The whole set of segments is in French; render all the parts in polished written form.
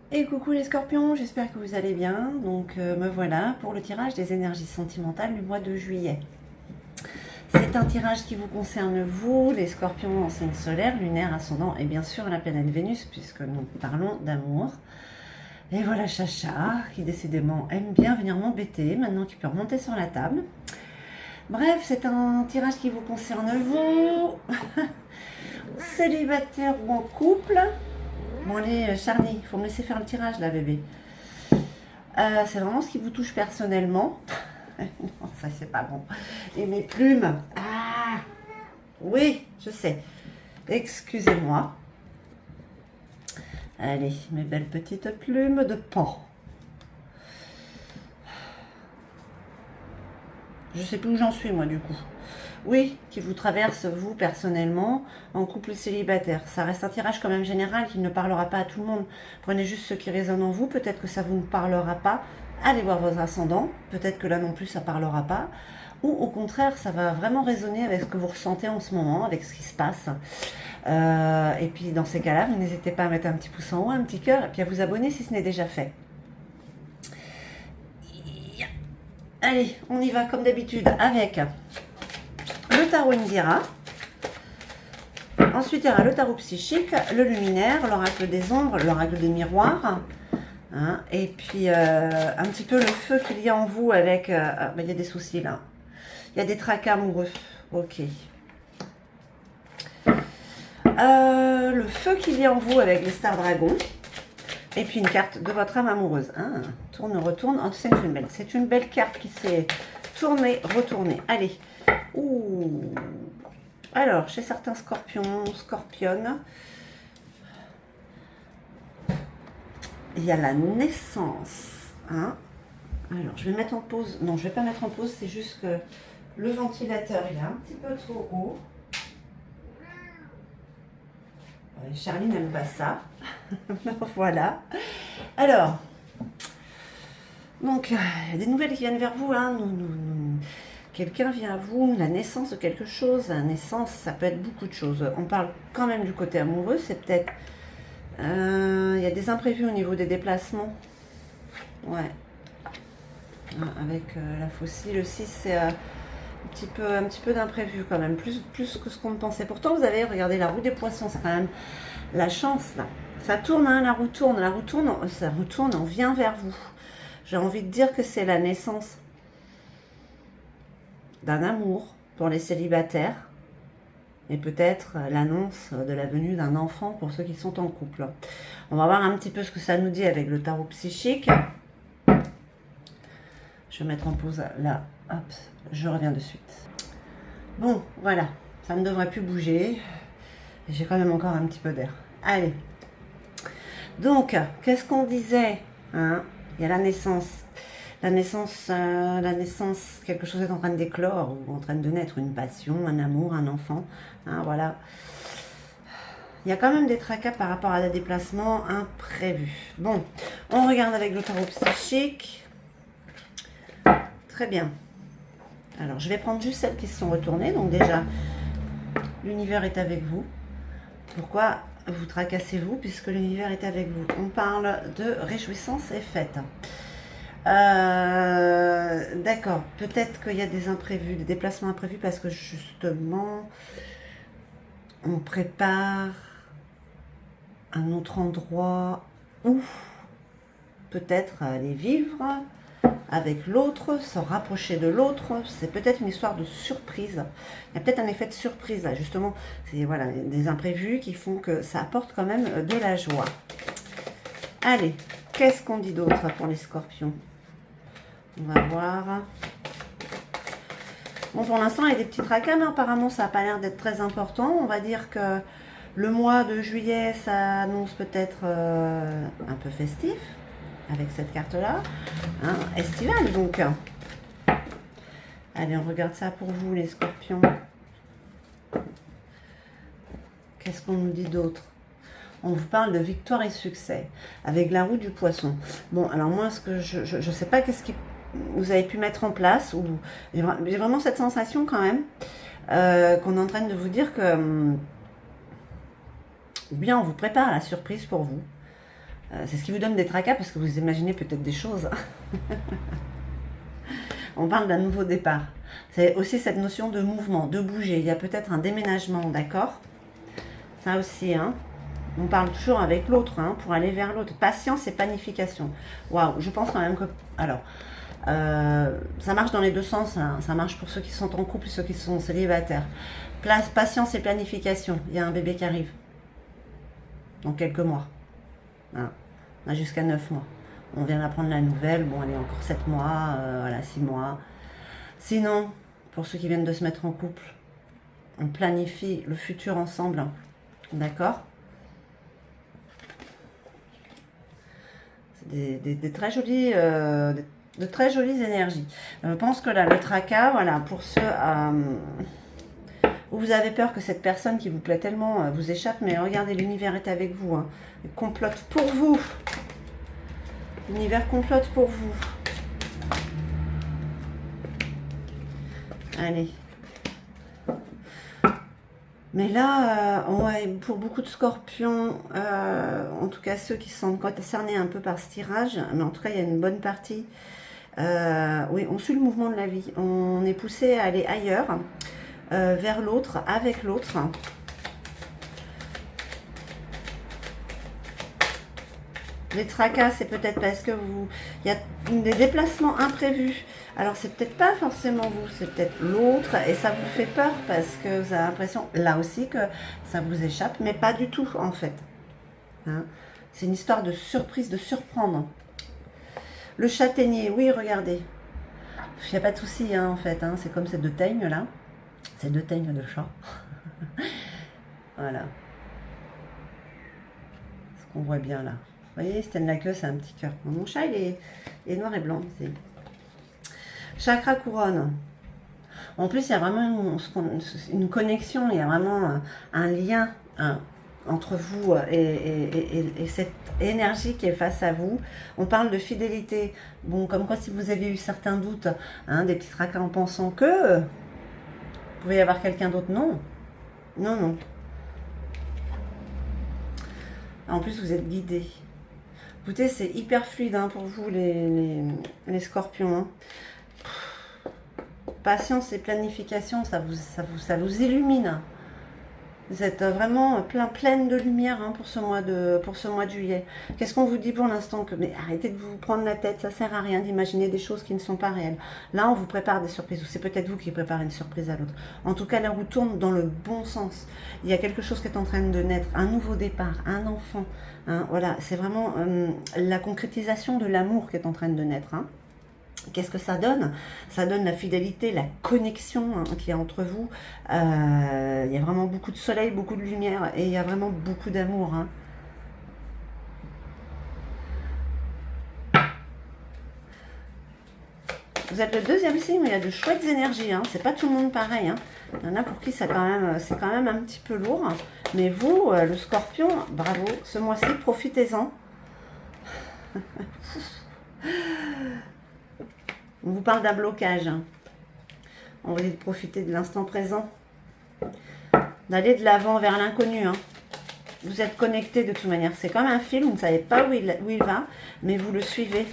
Et coucou les scorpions, j'espère que vous allez bien. Donc me voilà pour le tirage des énergies sentimentales du mois de juillet. C'est un tirage qui vous concerne vous, les scorpions en signe solaire, lunaire, ascendant et bien sûr la planète Vénus puisque nous parlons d'amour. Et voilà Chacha qui décidément aime bien venir m'embêter maintenant qu'il peut remonter sur la table. Bref, c'est un tirage qui vous concerne vous, célibataire ou en couple. Bon allez Charlie, il faut me laisser faire le tirage là bébé. C'est vraiment ce qui vous touche personnellement. Non, ça c'est pas bon. Et mes plumes. Ah, oui, je sais. Excusez-moi. Allez, mes belles petites plumes de pan. Je sais plus où j'en suis moi du coup. Oui, qui vous traverse vous personnellement en couple célibataire. Ça reste un tirage quand même général qui ne parlera pas à tout le monde. Prenez juste ce qui résonne en vous. Peut-être que ça vous ne parlera pas. Allez voir votre ascendant. Peut-être que là non plus ça parlera pas. Ou au contraire, ça va vraiment résonner avec ce que vous ressentez en ce moment, avec ce qui se passe. Et puis dans ces cas-là, vous n'hésitez pas à mettre un petit pouce en haut, un petit cœur, et puis à vous abonner si ce n'est déjà fait. Allez, on y va comme d'habitude avec le tarot Indira. Ensuite, il y aura le tarot psychique, le luminaire, l'oracle des ombres, l'oracle des miroirs. Hein, et puis, un petit peu le feu qu'il y a en vous avec... il y a des soucis là. Il y a des tracas amoureux. Ok. Le feu qu'il y a en vous avec les stars dragons. Et puis une carte de votre âme amoureuse. Ah, tourne, retourne. Oh, c'est une belle carte qui s'est tournée, retournée. Allez. Ouh. Alors, chez certains scorpions, scorpionnes, il y a la naissance. Hein. Alors, je vais mettre en pause. Non, je ne vais pas mettre en pause. C'est juste que le ventilateur, il est un petit peu trop haut. Charlie n'aime pas ça. Voilà. Alors, donc, il y a des nouvelles qui viennent vers vous. Hein. Quelqu'un vient à vous, la naissance de quelque chose. La naissance, ça peut être beaucoup de choses. On parle quand même du côté amoureux. C'est peut-être... il y a des imprévus au niveau des déplacements. Ouais. Avec la faucille, le 6, c'est un petit peu d'imprévu quand même. Plus que ce qu'on pensait. Pourtant, vous avez, regardé la roue des poissons. C'est quand même la chance, là. Ça tourne, hein, la roue tourne, ça retourne, on vient vers vous. J'ai envie de dire que c'est la naissance d'un amour pour les célibataires et peut-être l'annonce de la venue d'un enfant pour ceux qui sont en couple. On va voir un petit peu ce que ça nous dit avec le tarot psychique. Je vais mettre en pause là, hop, je reviens de suite. Bon, voilà, ça ne devrait plus bouger. J'ai quand même encore un petit peu d'air. Allez. Donc, qu'est-ce qu'on disait, hein? Il y a la naissance. La naissance, quelque chose est en train de d'éclore ou en train de naître, une passion, un amour, un enfant. Hein, voilà. Il y a quand même des tracas par rapport à des déplacements imprévus. Bon, on regarde avec le tarot psychique. Très bien. Alors, je vais prendre juste celles qui se sont retournées. Donc déjà, l'univers est avec vous. Pourquoi vous tracassez-vous puisque l'univers est avec vous? On parle de réjouissance et fête. D'accord, peut-être qu'il y a des imprévus, des déplacements imprévus parce que justement, on prépare un autre endroit où peut-être aller vivre avec l'autre, se rapprocher de l'autre. C'est peut-être une histoire de surprise. Il y a peut-être un effet de surprise là, justement. C'est voilà, des imprévus qui font que ça apporte quand même de la joie. Allez, qu'est-ce qu'on dit d'autre pour les scorpions? On va voir. Bon, pour l'instant, il y a des petits tracas, mais apparemment, ça n'a pas l'air d'être très important. On va dire que le mois de juillet, ça annonce peut-être un peu festif, avec cette carte-là. Hein, estival, donc. Allez, on regarde ça pour vous, les scorpions. Qu'est-ce qu'on nous dit d'autre? On vous parle de victoire et succès, avec la roue du poisson. Bon, alors moi, ce que je sais pas qu'est-ce qui vous avez pu mettre en place, ou j'ai vraiment cette sensation quand même, qu'on est en train de vous dire que, ou bien on vous prépare la surprise pour vous, C'est ce qui vous donne des tracas parce que vous imaginez peut-être des choses. On parle d'un nouveau départ. C'est aussi cette notion de mouvement, de bouger. Il y a peut-être un déménagement, d'accord? Ça aussi, hein. On parle toujours avec l'autre, hein, pour aller vers l'autre. Patience et planification. Waouh, je pense quand même que... Alors, ça marche dans les deux sens, hein. Ça marche pour ceux qui sont en couple et ceux qui sont célibataires. Patience et planification. Il y a un bébé qui arrive. Dans quelques mois. Hein. On a jusqu'à 9 mois. On vient d'apprendre la nouvelle. Bon, elle est encore 7 mois, voilà, 6 mois. Sinon, pour ceux qui viennent de se mettre en couple, on planifie le futur ensemble. D'accord? C'est des très jolies... de très jolies énergies. Je pense que là, le tracas, voilà, pour ceux où vous avez peur que cette personne qui vous plaît tellement vous échappe, mais regardez, l'univers est avec vous, hein. Il complote pour vous. L'univers complote pour vous. Allez. Mais là, ouais, pour beaucoup de scorpions, en tout cas ceux qui sont concernés un peu par ce tirage, mais en tout cas il y a une bonne partie, oui, on suit le mouvement de la vie. On est poussé à aller ailleurs, vers l'autre, avec l'autre. Les tracas, c'est peut-être parce que il y a des déplacements imprévus. Alors, c'est peut-être pas forcément vous, c'est peut-être l'autre. Et ça vous fait peur parce que vous avez l'impression, là aussi, que ça vous échappe. Mais pas du tout, en fait. Hein, c'est une histoire de surprise, de surprendre. Le châtaignier, oui, regardez. Il n'y a pas de souci, hein, en fait. Hein, c'est comme ces deux teignes, là. Ces deux teignes de chat. Voilà. Ce qu'on voit bien, là. Vous voyez, Stène la queue, c'est un petit cœur. Mon chat, il est noir et blanc. Chakra couronne. En plus, il y a vraiment une connexion, il y a vraiment un lien entre vous et cette énergie qui est face à vous. On parle de fidélité. Bon, comme quoi si vous avez eu certains doutes, hein, des petits tracas en pensant que vous pouvez y avoir quelqu'un d'autre. Non. Non, non. En plus, vous êtes guidé. Écoutez, c'est hyper fluide, hein, pour vous, les scorpions. Hein. Patience et planification, ça vous illumine. Vous êtes vraiment pleine de lumière, hein, pour ce mois de juillet. Qu'est-ce qu'on vous dit pour l'instant? Mais arrêtez de vous prendre la tête, ça sert à rien d'imaginer des choses qui ne sont pas réelles. Là, on vous prépare des surprises, ou c'est peut-être vous qui préparez une surprise à l'autre. En tout cas, la roue tourne dans le bon sens. Il y a quelque chose qui est en train de naître, un nouveau départ, un enfant. Hein, voilà, c'est vraiment la concrétisation de l'amour qui est en train de naître. Hein. Qu'est-ce que ça donne? Ça donne la fidélité, la connexion, hein, qu'il y a entre vous. Il y a vraiment beaucoup de soleil, beaucoup de lumière et il y a vraiment beaucoup d'amour. Hein. Vous êtes le deuxième signe où il y a de chouettes énergies. Hein. C'est pas tout le monde pareil. Hein. Il y en a pour qui c'est quand même un petit peu lourd. Mais vous, le scorpion, bravo. Ce mois-ci, profitez-en. On vous parle d'un blocage. Hein. On vous dit de profiter de l'instant présent. D'aller de l'avant vers l'inconnu. Hein. Vous êtes connecté de toute manière. C'est comme un fil, vous ne savez pas où il va, mais vous le suivez.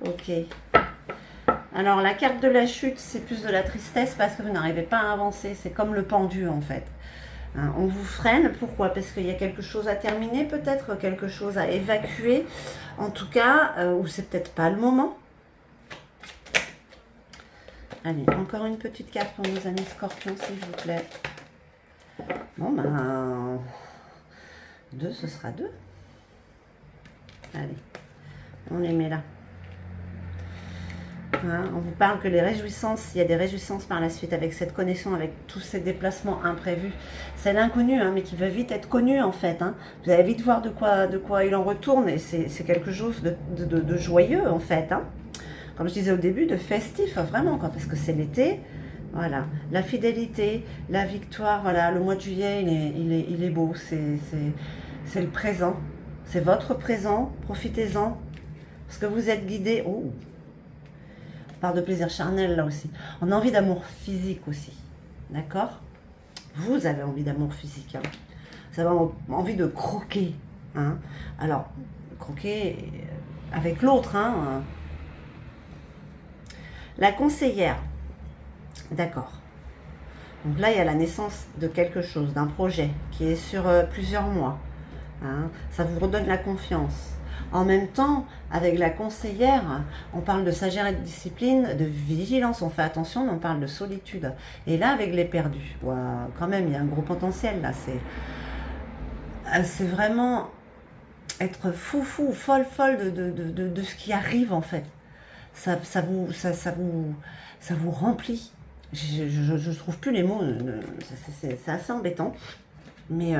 Ok. Alors, la carte de la chute, c'est plus de la tristesse parce que vous n'arrivez pas à avancer. C'est comme le pendu, en fait. Hein, on vous freine. Pourquoi? Parce qu'il y a quelque chose à terminer, peut-être, quelque chose à évacuer. En tout cas, ou c'est peut-être pas le moment. Allez, encore une petite carte pour nos amis scorpions, s'il vous plaît. Bon, ben... 2, ce sera 2. Allez, on les met là. Hein, on vous parle que les réjouissances, il y a des réjouissances par la suite avec cette connexion, avec tous ces déplacements imprévus. C'est l'inconnu, hein, mais qui va vite être connu, en fait. Hein. Vous allez vite voir de quoi il en retourne, et c'est quelque chose de joyeux, en fait. Hein. Comme je disais au début, de festif, vraiment, quoi, parce que c'est l'été. Voilà, la fidélité, la victoire, voilà, le mois de juillet, il est beau, c'est le présent. C'est votre présent, profitez-en, parce que vous êtes guidé. Oh, on parle de plaisir charnel, là aussi. On a envie d'amour physique aussi, d'accord? Vous avez envie d'amour physique, hein. Vous avez envie de croquer, Hein. Alors, croquer avec l'autre. Hein. La conseillère. D'accord. Donc là, il y a la naissance de quelque chose, d'un projet qui est sur plusieurs mois. Hein. Ça vous redonne la confiance. En même temps, avec la conseillère, on parle de sagesse et de discipline, de vigilance, on fait attention, mais on parle de solitude. Et là, avec les perdus, ouais, quand même, il y a un gros potentiel là. C'est vraiment être fou, folle de ce qui arrive en fait. Ça vous remplit. Je trouve plus les mots, c'est assez embêtant. Mais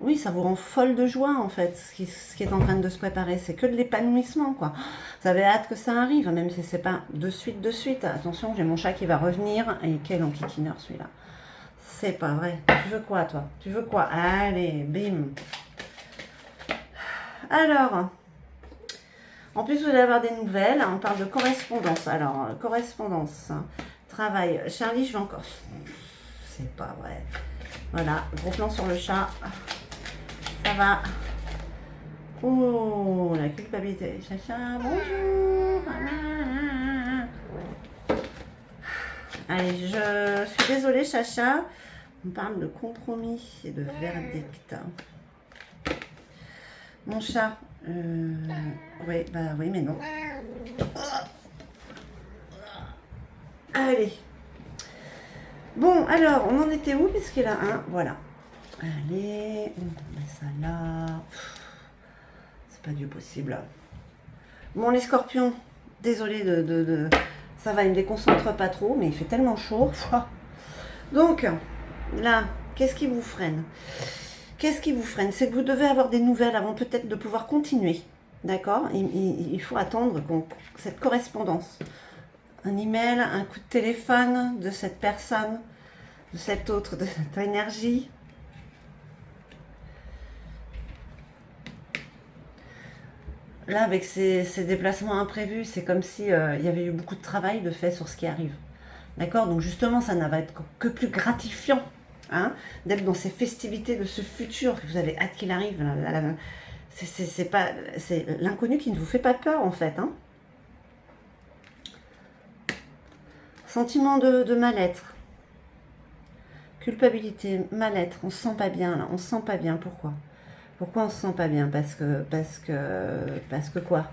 oui, ça vous rend folle de joie en fait, ce qui est en train de se préparer. C'est que de l'épanouissement quoi. Vous avez hâte que ça arrive, même si c'est pas de suite. Attention, j'ai mon chat qui va revenir. Et quel enquiquineur celui-là. C'est pas vrai. Tu veux quoi toi? Tu veux quoi? Allez, bim. Alors, en plus vous allez avoir des nouvelles. On parle de correspondance. Alors, correspondance, travail. Charlie, je vais encore... C'est pas vrai. Voilà, gros plan sur le chat. Ça va. Oh, la culpabilité. Chacha, bonjour. Allez, je suis désolée, Chacha. On parle de compromis et de verdict. Mon chat. Oui, bah oui, mais non. Allez. Bon, alors, on en était où puisqu'il y a un. Voilà. Allez, on met ça là. C'est pas du possible. Bon, les scorpions, désolé ça va, il me déconcentre pas trop, mais il fait tellement chaud. Donc, là, qu'est-ce qui vous freine? Qu'est-ce qui vous freine? C'est que vous devez avoir des nouvelles avant peut-être de pouvoir continuer. D'accord? Il faut attendre cette correspondance. Un email, un coup de téléphone de cette personne, de cette autre, de cette énergie. Là, avec ces déplacements imprévus, c'est comme si il y avait eu beaucoup de travail de fait sur ce qui arrive. D'accord? Donc justement, ça ne va être que plus gratifiant hein, d'être dans ces festivités de ce futur que vous avez hâte qu'il arrive. C'est l'inconnu qui ne vous fait pas peur en fait. Hein. Sentiment de mal-être. Culpabilité, mal-être. On se sent pas bien là. On se sent pas bien. Pourquoi? Pourquoi on se sent pas bien? Parce que quoi?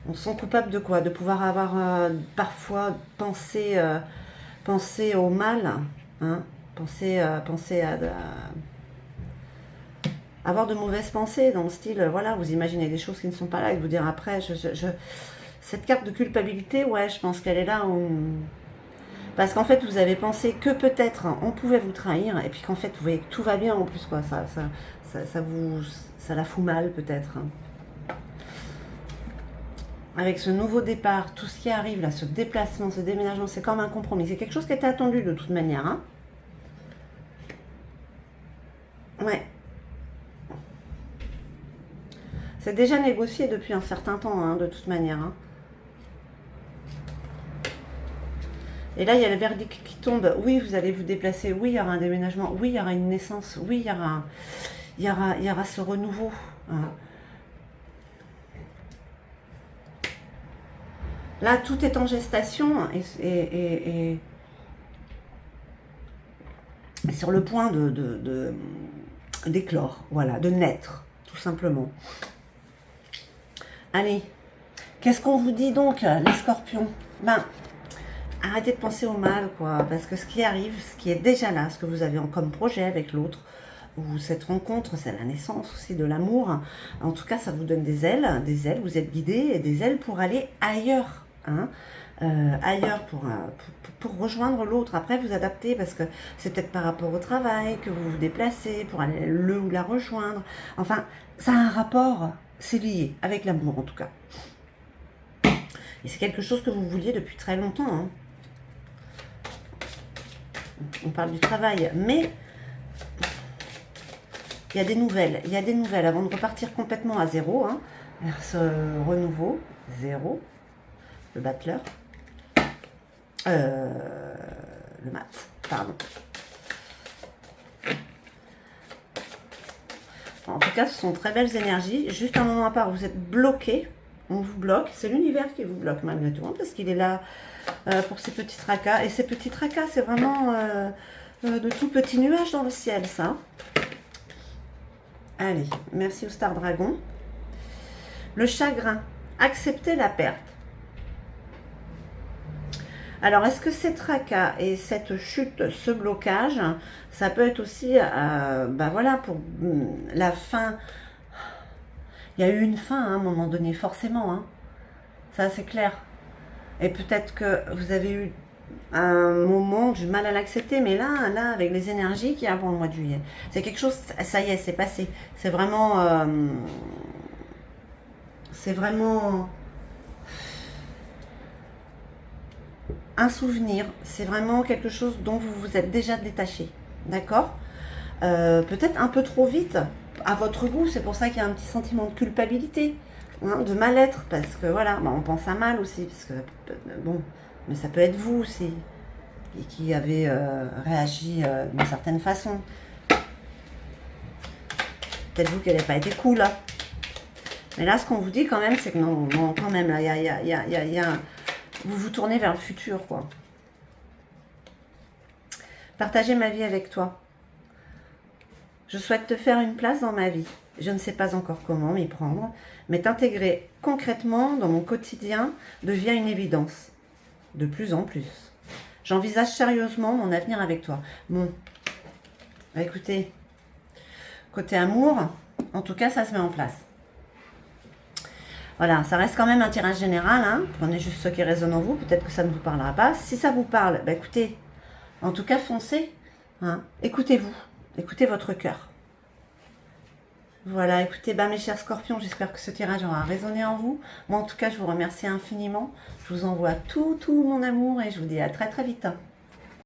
On se sent coupable de quoi? De pouvoir avoir parfois pensé au mal, hein? penser à avoir de mauvaises pensées dans le style, voilà, vous imaginez des choses qui ne sont pas là et vous dire après, cette carte de culpabilité, ouais, je pense qu'elle est là où... Parce qu'en fait, vous avez pensé que peut-être on pouvait vous trahir et puis qu'en fait, vous voyez que tout va bien en plus, quoi. Ça la fout mal peut-être. Avec ce nouveau départ, tout ce qui arrive là, ce déplacement, ce déménagement, c'est comme un compromis. C'est quelque chose qui était attendu de toute manière. Hein. Ouais. C'est déjà négocié depuis un certain temps, hein, de toute manière. Hein. Et là, il y a le verdict qui tombe. Oui, vous allez vous déplacer. Oui, il y aura un déménagement. Oui, il y aura une naissance. Oui, il y aura ce renouveau. Hein. Là, tout est en gestation et sur le point d'éclore, voilà, de naître, tout simplement. Allez, qu'est-ce qu'on vous dit donc, les scorpions? Ben, arrêtez de penser au mal, quoi, parce que ce qui arrive, ce qui est déjà là, ce que vous avez comme projet avec l'autre, ou cette rencontre, c'est la naissance aussi de l'amour. En tout cas, ça vous donne des ailes, vous êtes guidés, et des ailes pour aller ailleurs. Hein, ailleurs pour rejoindre l'autre. Après, vous adaptez parce que c'est peut-être par rapport au travail que vous vous déplacez pour aller le ou la rejoindre. Enfin, ça a un rapport, c'est lié avec l'amour en tout cas. Et c'est quelque chose que vous vouliez depuis très longtemps. Hein. On parle du travail, mais il y a des nouvelles avant de repartir complètement à zéro, hein, vers ce renouveau, zéro. Le battleur, le mat, pardon. En tout cas, ce sont très belles énergies. Juste un moment à part, vous êtes bloqué. On vous bloque. C'est l'univers qui vous bloque malgré tout, hein, parce qu'il est là pour ces petits tracas. Et ces petits tracas, c'est vraiment de tout petits nuages dans le ciel, ça. Allez, merci au Star Dragon. Le chagrin. Accepter la perte. Alors, est-ce que ces tracas et cette chute, ce blocage, ça peut être aussi, ben voilà, pour la fin. Il y a eu une fin, hein, à un moment donné, forcément. Hein. Ça, c'est clair. Et peut-être que vous avez eu un moment du mal à l'accepter, mais là, avec les énergies qu'il y a pour le mois de juillet, c'est quelque chose, ça y est, c'est passé. C'est vraiment... un souvenir, c'est vraiment quelque chose dont vous vous êtes déjà détaché, d'accord? Peut-être un peu trop vite, à votre goût, c'est pour ça qu'il y a un petit sentiment de culpabilité, hein, de mal-être, parce que voilà, on pense à mal aussi, parce que, bon, mais ça peut être vous aussi, et qui avez réagi d'une certaine façon. Peut-être vous qu'elle n'a pas été cool, là. Mais là, ce qu'on vous dit quand même, c'est que non, quand même, là, vous vous tournez vers le futur, quoi. Partager ma vie avec toi. Je souhaite te faire une place dans ma vie. Je ne sais pas encore comment m'y prendre, mais t'intégrer concrètement dans mon quotidien devient une évidence. De plus en plus. J'envisage sérieusement mon avenir avec toi. Bon, bah, écoutez, côté amour, en tout cas, ça se met en place. Voilà, ça reste quand même un tirage général, hein. Prenez juste ce qui résonne en vous, peut-être que ça ne vous parlera pas. Si ça vous parle, bah écoutez, en tout cas, foncez. Hein. Écoutez-vous, écoutez votre cœur. Voilà, écoutez, bah mes chers scorpions, j'espère que ce tirage aura résonné en vous. Moi, en tout cas, je vous remercie infiniment. Je vous envoie tout mon amour et je vous dis à très très vite.